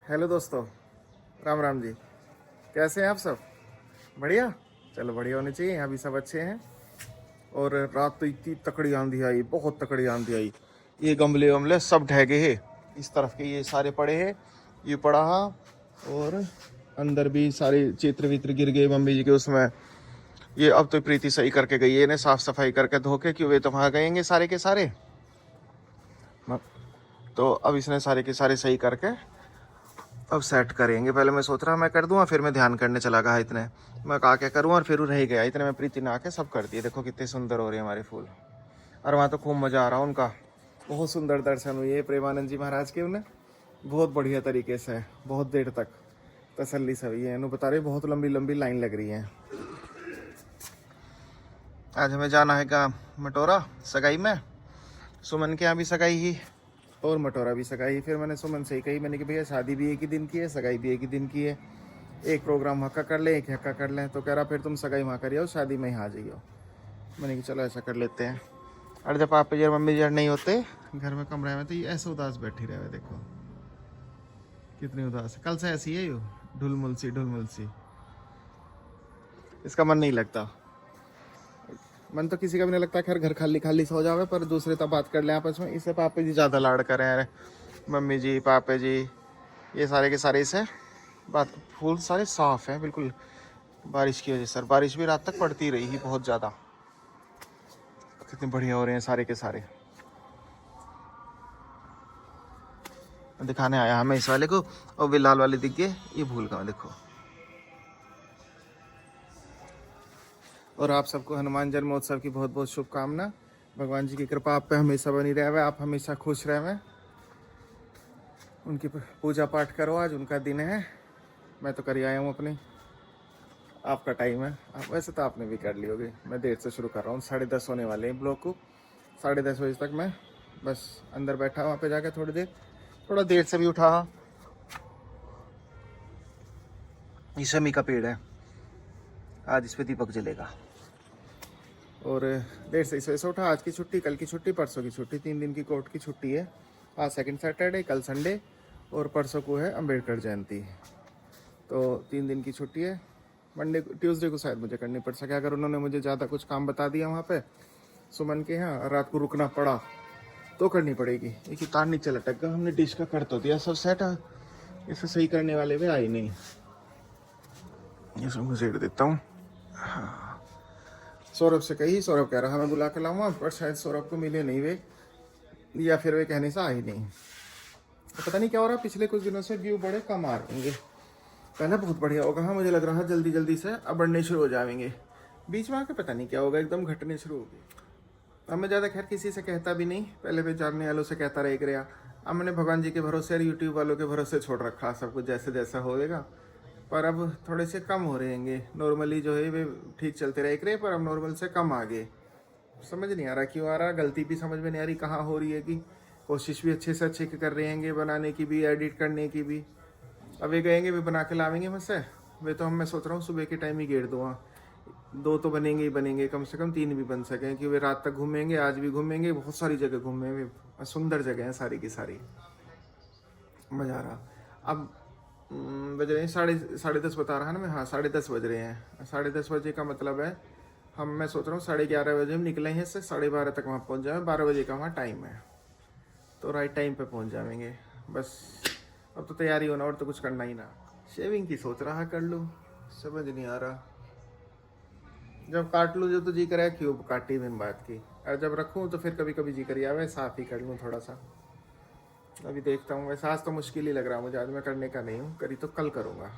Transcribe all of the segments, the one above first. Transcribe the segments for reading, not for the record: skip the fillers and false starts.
Hello दोस्तों, राम राम जी। कैसे हैं आप सब? बढ़िया। चलो बढ़िया होने चाहिए, यहाँ भी सब अच्छे हैं। और रात तो इतनी तकड़ी आंधी आई, बहुत तकड़ी आंधी आई। ये गमले वमले सब ढह गए हैं। इस तरफ के ये सारे पड़े हैं, ये पड़ा है। और अंदर भी सारे चित्र वित्र गिर गए मम्मी जी के उसमें। ये अब तो प्रीति सही करके गई है, इन्हें साफ सफाई करके धो के, क्यों वे तो वहाँ गएंगे सारे के सारे। तो अब इसने सारे के सारे सही करके अब सेट करेंगे। पहले मैं सोच रहा मैं कर दूंगा, फिर मैं ध्यान करने चला गया इतने मैं कहा क्या करूँ, और फिर रह गया इतने में प्रीति ने आके सब कर दिए। देखो कितने सुंदर हो रहे हैं हमारे फूल। और वहाँ तो खूब मज़ा आ रहा उनका, बहुत सुंदर दर्शन हुए प्रेमानंद जी महाराज के। उन्हें बहुत बढ़िया तरीके से बहुत देर तक तसल्ली से हुई है। इन्होंने बता रहे बहुत लंबी लंबी लाइन लग रही है। आज हमें जाना है क्या मटोरा सगाई में, सुमन के यहाँ भी सगाई ही और मटोरा भी सगाई। फिर मैंने सुमन से ही कही, मैंने कि भैया शादी भी एक ही दिन की है, सगाई भी एक ही दिन की है, एक प्रोग्राम हक्का कर लें, एक हक्का कर लें। तो कह रहा फिर तुम सगाई वहाँ करिए, शादी में यहाँ आ जाइए। मैंने कि चलो ऐसा कर लेते हैं। और जब पापा जी और मम्मी जी नहीं होते घर में कमरे में, तो ये ऐसे उदास बैठी रहे। देखो कितनी उदास है, कल से ऐसी है, यू ढुलमुल सी। इसका मन नहीं लगता। मन तो किसी का भी नहीं लगता, खैर घर खाली खाली से हो जावे, पर दूसरे तब बात कर ले आपस में। इससे पापा जी ज़्यादा लाड़ करें यार, मम्मी जी पापा जी ये सारे के सारे इसे बात। फूल सारे साफ हैं बिल्कुल, बारिश की वजह से। सर बारिश भी रात तक पड़ती रही ही बहुत ज़्यादा। कितने बढ़िया हो रहे हैं सारे के सारे। दिखाने आया हमें इस वाले को, और वे लाल वाले दिख गए, ये भूल गया देखो। और आप सबको हनुमान जन्मोत्सव की बहुत बहुत शुभकामना। भगवान जी की कृपा आप पे हमेशा बनी रहे, आप हमेशा खुश रहे। उनकी पूजा पाठ करो, आज उनका दिन है। मैं तो कर ही आया हूँ अपनी, आपका टाइम है। आप वैसे तो आपने भी कर ली होगी। मैं देर से शुरू कर रहा हूँ, 10:30 होने वाले हैं ब्लॉग को। 10:30 बजे तक मैं बस अंदर बैठा वहाँ पे जाके थोड़ा देर से भी उठा। ये शमी का पेड़ है, आज इस पे दीपक जलेगा। और देर से इस वजह से उठा। आज की छुट्टी, कल की छुट्टी, परसों की छुट्टी, 3 दिन की कोर्ट की छुट्टी है। आज सेकंड सैटरडे, कल संडे, और परसों को है अम्बेडकर जयंती। तो 3 दिन की छुट्टी है। मंडे ट्यूसडे को शायद मुझे करनी पड़ सके, अगर उन्होंने मुझे ज़्यादा कुछ काम बता दिया वहाँ पे सुमन के यहाँ, रात को रुकना पड़ा तो करनी पड़ेगी। एक तार नीचे लटक गया, हमने डिश का कर तो दिया सब सेट, इसे सही करने वाले भी आई नहीं। ये सब घुसेड़ देता हूँ। हाँ, सौरभ से कही, सौरभ कह रहा मैं बुला के लाऊंगा, पर शायद सौरभ को मिले नहीं वे, या फिर वे कहने से आई नहीं। तो पता नहीं क्या हो रहा है, पिछले कुछ दिनों से व्यू बड़े कम आ रहे हैं। पहले बहुत बढ़िया होगा, हाँ मुझे लग रहा है जल्दी जल्दी से अब बढ़ने शुरू हो जाएंगे। बीच में आके पता नहीं क्या होगा, एकदम घटने शुरू हो गए। अब मैं ज़्यादा खैर किसी से कहता भी नहीं, पहले भी जानने वालों से कहता रह गया। अब मैंने भगवान जी के भरोसे और यूट्यूब वालों के भरोसे छोड़ रखा सब कुछ, जैसे जैसा होएगा। पर अब थोड़े से कम हो रहेंगे। नॉर्मली जो है वे ठीक चलते रहे, पर अब नॉर्मल से कम आ गए। समझ नहीं आ रहा क्यों आ रहा, गलती भी समझ में नहीं आ रही कहाँ हो रही है। कि कोशिश भी अच्छे से अच्छे कर रहे हैं बनाने की भी, एडिट करने की भी। अब वे गएंगे, वे बना के लावेंगे मुझसे। वे तो मैं सोच रहा हूँ सुबह के टाइम ही गेर दूँगा। 2 तो बनेंगे ही बनेंगे, कम से कम 3 भी बन सकें, कि वे रात तक घूमेंगे, आज भी घूमेंगे, बहुत सारी जगह घूमेंगे, सुंदर जगह हैं सारी की सारी। मज़ा आ रहा। अब बज रहे हैं साढ़े 10 बता रहा है ना मैं, हाँ 10:30 बज रहे हैं। 10:30 बजे का मतलब है मैं सोच रहा हूँ 11:30 बजे हम निकले हैं इससे, 12:30 तक वहाँ पहुँच जाए। 12 बजे का वहाँ टाइम है, तो राइट टाइम पे पहुँच जाएंगे। बस अब तो तैयारी होना, और तो कुछ करना ही ना। शेविंग की सोच रहा कर लूँ, समझ नहीं आ रहा। जब काट लूँ जो तो जी करे क्यूब काटी दिन बात की, और जब रखूँ तो फिर कभी कभी जी करिए आवे साफ ही कर लूँ थोड़ा सा। अभी देखता हूँ। वैसे आज तो मुश्किल ही लग रहा है मुझे, आज मैं करने का नहीं हूँ, करी तो कल करूँगा।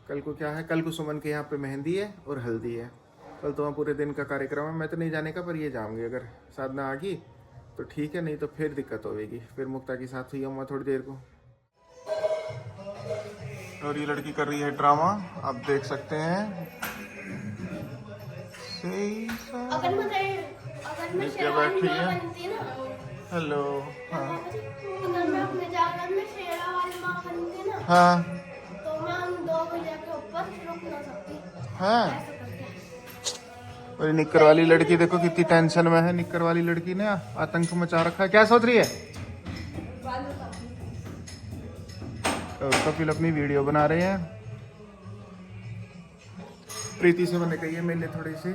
कल को क्या है, कल को सुमन के यहाँ पे मेहंदी है और हल्दी है। कल तो वहाँ पूरे दिन का कार्यक्रम है। मैं तो नहीं जाने का, पर ये जाऊँगी। अगर साधना आ गई तो ठीक है, नहीं तो फिर दिक्कत होगी। फिर मुक्ता के साथ हुई हूँ थोड़ी देर को। और ये लड़की कर रही है ड्रामा, आप देख सकते हैं। नीचे बैठी है। हेलो। हाँ हाँ हाँ। और निक्कर वाली लड़की देखो कितनी टेंशन में है। निक्कर वाली लड़की ने आतंक मचा रखा है। क्या सोच रही है? तो कपिल अपनी वीडियो बना रहे हैं। प्रीति से मैंने कही है मेरे लिए थोड़ी सी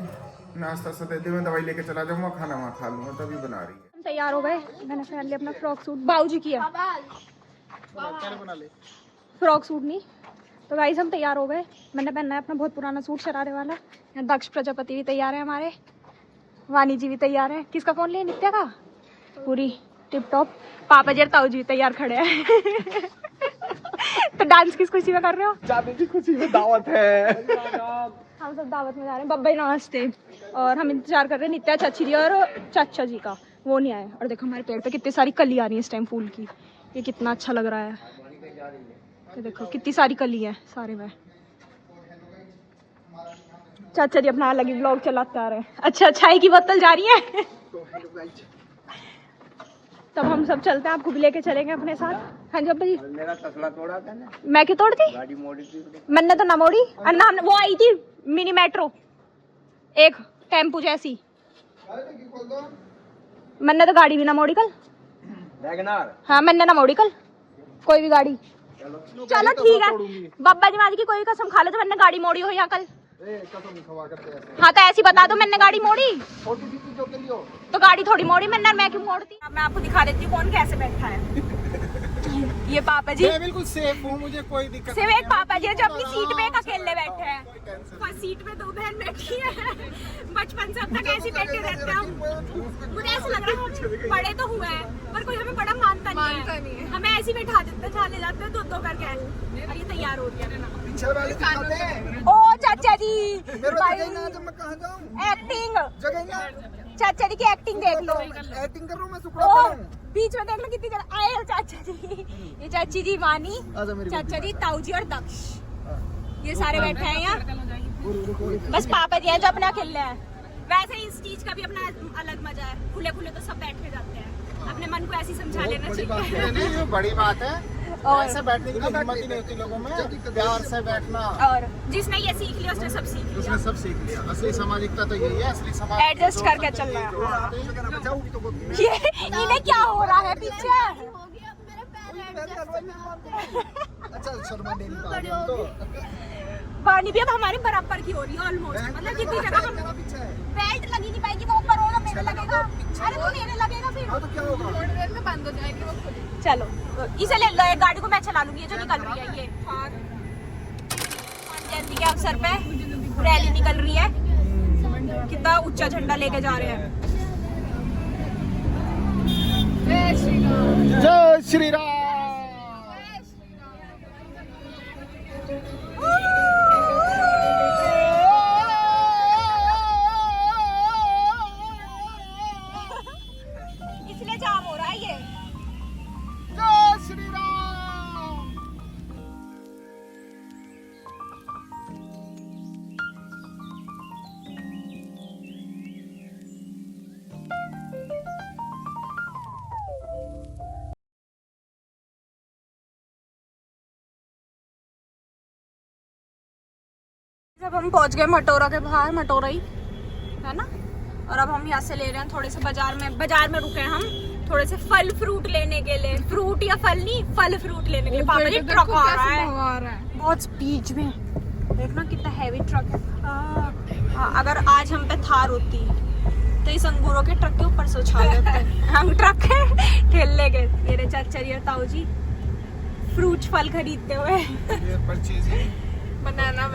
नाश्ता सा दे दे, मैं दवाई लेके चला जाऊंगा, खाना वहाँ खा लूंगा, तभी बना रही है। तैयार हो गए, मैंने फाइनली अपना फ्रॉक सूट बाऊजी किया, बना ले फ्रॉक सूट नहीं तो गाइस हम तैयार हो गए। मैंने पहना है अपना बहुत पुराना सूट शरारे वाला। यहाँ दक्ष प्रजापति भी तैयार है, हमारे वानी जी भी तैयार है। किसका फोन ले, नित्या का, पूरी टिप टॉप। पापा जी और ताऊ जी भी तैयार खड़े हैं। तो डांस किस खुशी में कर रहे हो? जाने की खुशी में दावत है। हम सब दावत में जा रहे हैं, बब्बई नमस्ते। और हम इंतजार कर रहे हैं नित्या, चाची जी और चाचा जी का, वो नहीं आए। और देखो हमारे पेड़ पे कितनी सारी कली आ रही है इस टाइम फूल की, ये कितना अच्छा लग रहा है। तो देखो कितनी सारी कली है सारे में। चाचा जी अपना अलग ही ब्लॉग चलाते आ रहे हैं। अच्छा, चाय की बोतल जा रही है। तब हम सब चलते हैं, आपको भी लेके चलेंगे अपने साथ। हाँ जी अब्बा जी। मेरा तसला तोड़ा था ना, मैं क्यों तोड़ दी? गाड़ी मोड़ी थी। मैंने तो ना मोड़ी, अन्ना वो आई थी मिनी मेट्रो, एक टेम्पू जैसी। मैंने तो गाड़ी भी ना मोड़ी कल। वैगनआर। हाँ मैंने ना मोड़ी कल कोई भी गाड़ी। चलो ठीक है, बब्बा जी माजी की कोई कसम खा लो तो मैंने गाड़ी मोड़ी हो यहाँ कल। हाँ तो ऐसी बता दो मैंने गाड़ी मोड़ी, तो गाड़ी थोड़ी मोड़ी मैंने, मैं क्यों मोड़ती। अब मैं आपको दिखा देती हूँ कौन कैसे बैठा है। ये पापा जी, मैं बिल्कुल सेफ हूँ, मुझे कोई दिक्कत सिर्फ एक पापा जी है जो अपनी सीट पे एक अकेले बैठे हैं। फर्स्ट सीट पे 2 बहन बैठी है। बचपन से अब तक ऐसे बैठे रहते हैं। मुझे ऐसा लग रहा है बड़े तो हुए हैं पर कोई हमें बड़ा मानता नहीं है। हमें ऐसे ही बैठा देते हैं, ले जाते हैं 2-2 करके। और ये तैयार हो गया ना। ओ चाचा जी, एक्टिंग, चाचा जी की एक्टिंग देख लो। एक्टिंग कर रहा हूँ मैं, ओ बीच में देख लो कितनी जगह आए हो चाचा जी। ये चाची जी वानी, चाचा जी ताऊ जी और दक्ष, ये सारे बैठे हैं यहाँ। बस पापा जी हैं जो अपना खेल रहे हैं। वैसे इस चीज का भी अपना अलग मजा है, खुले खुले तो सब बैठ के जाते हैं, अपने मन को ऐसे समझा लेना चाहिए। ये बड़ी बात है, और ऐसे बैठने की हिम्मत ही नहीं होती लोगों में, प्यार से बैठना। और जिसने ये सीख लिया उसने सब सीख लिया, उसने सब सीख लिया। असली सामाजिकता तो यही है, असली समाज एडजस्ट करके चल रहा है। ये इन्हें क्या हो रहा है पीछे? अच्छा शर्मा डेली तो वानी भी अब हमारे बराबर की हो रही है ऑलमोस्ट, मतलब जितनी जगह हम बेल्ट लगी नहीं पाएगी वो ऊपर होगा, मेरे लगेगा। अरे वो मेरे लगेगा फिर तो क्या होगा, थोड़ी देर में बंद हो जाएगी वो खुद। चलो इसे ले लो, गाड़ी को मैं चला लूंगी, ये जो निकल रही है। ये जयंती के अवसर पे रैली निकल रही है, कितना ऊंचा झंडा लेके जा रहे हैं। जय श्री राम। इसलिए जाम हो रहा है ये। जय श्री राम। जब हम पहुंच गए मटोरा के बाहर, मटोरा ही है ना। और अब हम यहाँ से ले रहे हैं थोड़े से बाजार में रुके हैं हम थोड़े से फल फ्रूट लेने के लिए। फ्रूट या फल नहीं, फल फ्रूट लेने के लिए। पापा जी ट्रक आ रहा है बहुत स्पीड में, देखना कितना हैवी ट्रक है। अगर आज हम पे थार होती तो इस अंगूरों के ट्रक के ऊपर से उछाल देते। हम ट्रक है ठेले के। मेरे चाचा जी और ताऊ जी फ्रूट फल खरीदते हुए। बनाना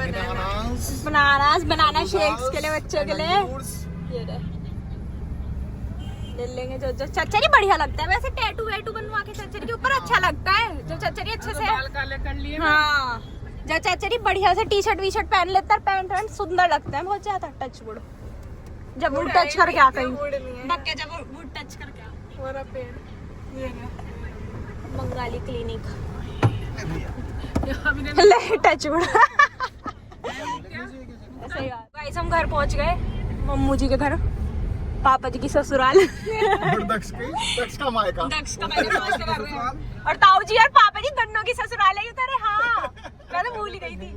शेक्स के लिए बच्चों के लिए ये ले लेंगे। जो चाचा जी बढ़िया लगता है वैसे, टैटू वैटू बनवा के चाचा जी के ऊपर अच्छा लगता है। जो चाचा जी अच्छे से कर लिए, हाँ जो चाचा जी बढ़िया से टी शर्ट वी शर्ट पहन लेता है, पैंट वैंट सुंदर लगता है बहुत ज्यादा। टच वुड जब वुड टच करके आ कहीं डक्के, जब वुड टच करके बंगाली क्लिनिक टच वुड। सही बात। गाइस हम घर पहुंच गए, मम्मू जी के घर, पापा जी की ससुराल। दक्ष का मायका और ताऊ जी और पापा जी दोनों की ससुराल है उधर। हाँ मैं तो भूल ही गई थी।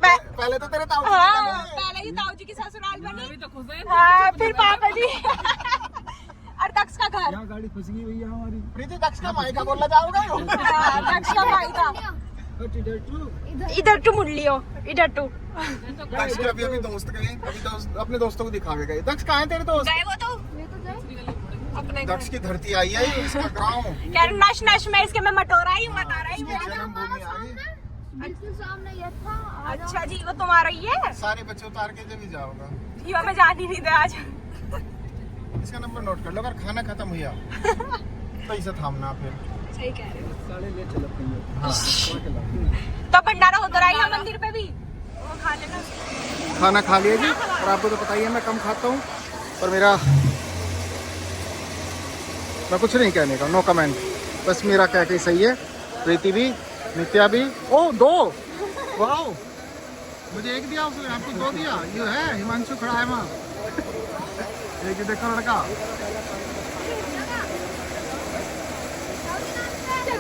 पहले तो तेरे ताऊ, हाँ पहले ही ताऊ जी की ससुराल बनी, हाँ फिर पापा जी और दक्ष का घर। यार। गाड़ी फंस गई भैया हमारी। प्रीति दक्ष का माई का बोलना चाहोगे? दक्ष का भाई था। इधर टू मुड़ लियो, इधर टू। दक्ष के अभी दोस्त गए, अभी दोस्त अपने दोस्तों को दिखावे गए। दक्ष कहाँ है तेरे दोस्त? गए वो तो अपने दक्ष की धरती आई है, इसका गाँव। क्या नश नश में इसके मैं मटोरा ही बता रही हूँ। जन्मभूमि आ गई। अच्छा जी, वो तुम्हारा ही है? सारे बच्चे उतार के जब ही जाओगा। जीवा में जान ही नहीं दे आज। इसका नंबर नोट कर लो, अगर खाना खत्म हुआ तो इसे थामना फिर। सही कह रहे हो। साले ले चलते हैं। हाँ। तो भंडारा होता रहा मंदिर पे भी, वो खा लेना। खाना खा लिया जी, और आपको तो पता ही है मैं कम खाता हूँ, और मेरा मैं कुछ नहीं कहने का, नो कमेंट। बस मेरा कह के सही है। प्रीति भी, नित्या भी। ओ 2, वाह, मुझे एक दिया उसने, आपको 2 दिया। ये है हिमांशु खड़ा है वहाँ, एक देखो लड़का।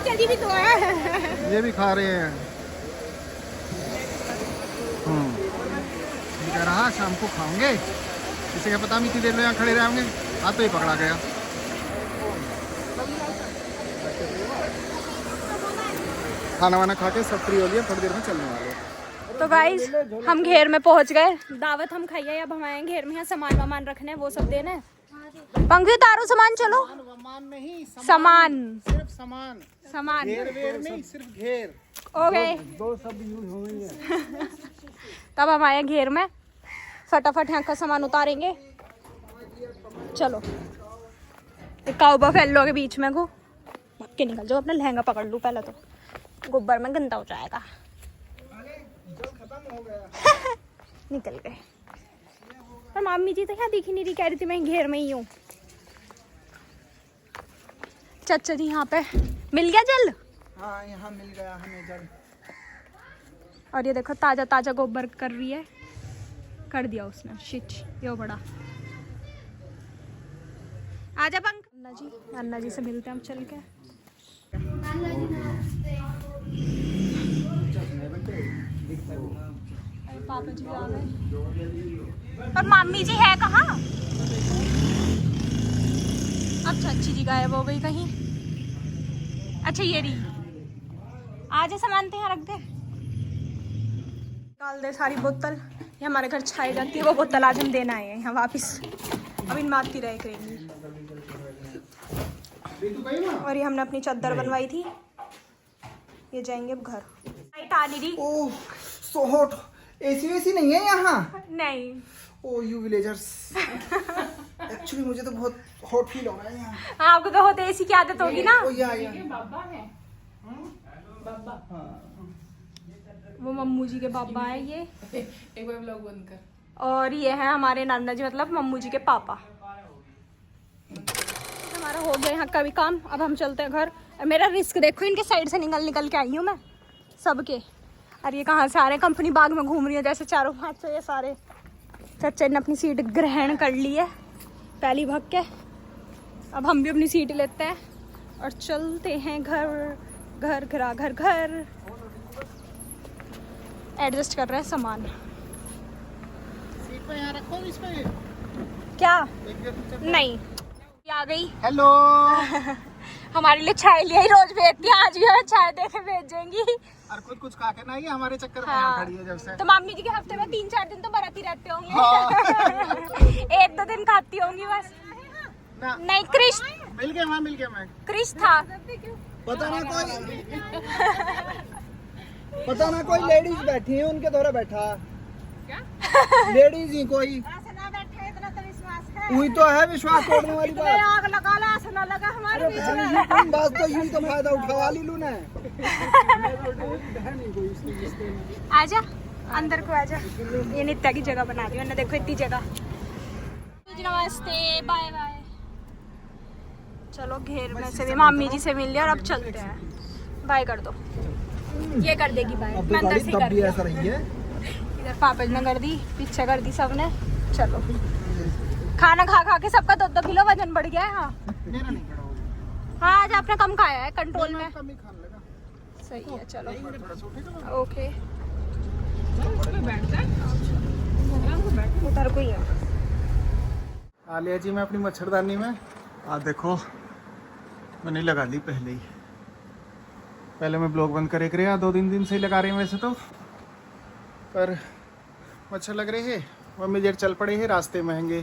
चली भी तो है। ये भी खा रहे हैं। ये कह रहा शाम को खाओगे, किसी का पता नहीं कितनी देर में यहाँ खड़े रहेंगे। हाथ तो ही पकड़ा गया। खाना वाना खा के सब फ्री हो लिया, थोड़ी देर में चलने वाले। तो गाइस हम घेर में पहुंच गए। दावत हम खाइए, अब हम आए घेर में। यहाँ सामान वामान रखने, वो सब देना है। पंखी उतारो सामान, चलो। सामान नहीं, सामान, सिर्फ सामान, सामान घेर वेर नहीं, सिर्फ घेर। ओके। 2 शब्द यूज हो गई है। तब हम आए घेर में, फटाफट यहाँ का सामान उतारेंगे। चलो, काऊ बफेलो के बीच में को भाग के निकल जाओ। अपना लहंगा पकड़ लूँ पहले, तो गोबर में गंदा हो जाएगा। निकल गए। पर मामी जी तो यहाँ दिख ही नहीं रही, कह रही थी मैं घेर में ही हूँ। चाचा जी यहाँ पे मिल गया जल। हाँ, यहाँ मिल गया हमें जल। और ये देखो ताजा ताजा गोबर कर रही है, कर दिया उसने। शिट, यो बड़ा। आजा पंख। अन्ना जी से मिलते हैं हम चल के। पापा जी आ गए। पर मामी जी है कहाँ? अब चाची जी गायब हो गई कहीं। अच्छा ये रही। आजा सामान तो यहाँ रख दे। डाल दे सारी बोतल। ये हमारे घर छाई जाती है, वो बोतल आज हम देना आए हैं यहाँ वापस। अब इन मात की रह करेंगी। और ये हमने अपनी चादर बनवाई थी, ये जाएंगे अब घर। लाइट आ नहीं रही। ओह सो हॉट। एसी वेसी नहीं है यहाँ? नहीं। ओ यू विलेजर्स। एक्चुअली मुझे तो बहुत हॉट फील हो रहा है यहाँ। हाँ, आपको तो होते एसी की आदत होगी ना। ओ या बाबा है। बाबा। वो मम्मू जी के पापा है ये। एक बार व्लॉग बंद कर। और ये है हमारे नाना जी, मतलब मम्मू जी के पापा। हमारा हो गया यहाँ का भी काम, अब हम चलते हैं घर। मेरा रिस्क देखो, इनके साइड से निकल के आई हूँ मैं सबके। और ये कहाँ से आ रहे हैं? कंपनी बाग में घूम रही है जैसे चारों हाथ से ये सारे। चाचा ने अपनी सीट ग्रहण कर ली है पहली भाग के। अब हम भी अपनी सीट लेते हैं और चलते हैं घर। घर घरा घर घर एडजस्ट कर रहे हैं सामान। सीट पे यहाँ रखो इसमें। क्या? नहीं, ये आ गई। हेलो। हमारे लिए चाय लिया ही रोज भेजती है, आज भी हमें चाय दे के भेजेंगी। और कुछ खा के ना, ये हमारे चक्कर में हाँ। यहाँ खड़ी है जब से। तो मामी जी के हफ्ते में 3-4 दिन तो बराती रहते होंगे। हाँ। 1-2 दिन खाती होंगी बस। ना। नहीं, क्रिश मिल गया, वहाँ मिल गया। मैं क्रिश था। पता ना कोई लेडीज बैठी है, उनके द्वारा बैठा। लेडीज ही कोई हुई तो है विश्वास तोड़ने वाली बात। आग लगा ला, ऐसा ना लगा हमारे बीच में। बात तो यही तो फायदा उठा ली लू ना। आजा अंदर को आजा। ये नित्या की जगह बना दी मैंने, देखो इतनी जगह। नमस्ते, बाय बाय। चलो घेर में से भी मामी जी से मिल लिया और अब चलते हैं। बाय कर दो। ये कर देगी बाय। मैं अंदर से कर दिया। ऐसा रही है। इधर पापा ने कर दी, पीछे कर दी सबने। चलो, खाना खा के सबका 2-2 किलो वजन बढ़ गया है। हाँ मेरा नहीं खड़ा होगा। हाँ, आज आपने कम खाया है, कंट्रोल में। कम ही खाने लगा। सही है, चलो थोड़ा सा उठेगा। ओके। उधर कोई है। आ लिया जी मैं अपनी मच्छरदानी में। देखो मैंने लगा ली पहले ही। पहले मैं ब्लॉग बंद करे कर 2-3 दिन से ही लगा रहे हैं वैसे तो, पर मच्छर लग रहे हैं। मम्मी देर चल पड़े हैं, रास्ते महंगे,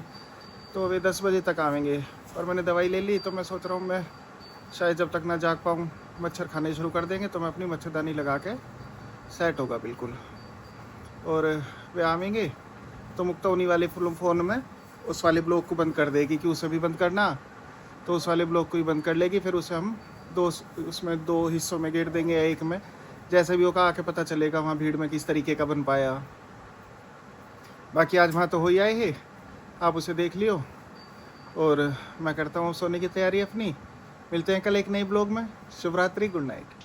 तो वे 10 बजे तक आवेंगे। और मैंने दवाई ले ली, तो मैं सोच रहा हूँ मैं शायद जब तक ना जाग पाऊँ मच्छर खाने शुरू कर देंगे, तो मैं अपनी मच्छरदानी लगा के सेट होगा बिल्कुल। और वे आवेंगे तो मुक्ता उन्हीं वाले फ़ोन में उस वाले ब्लॉग को बंद कर देगी कि उसे भी बंद करना, तो उस वाले ब्लॉग को ही बंद कर लेगी। फिर उसे हम उसमें 2 हिस्सों में गेर देंगे या एक में, जैसे भी होगा आके पता चलेगा वहाँ भीड़ में किस तरीके का बन पाया। बाकी आज वहाँ तो हो ही आए हैं, आप उसे देख लियो। और मैं करता हूँ सोने की तैयारी अपनी। मिलते हैं कल एक नई ब्लॉग में। शुभ रात्रि, गुड नाइट।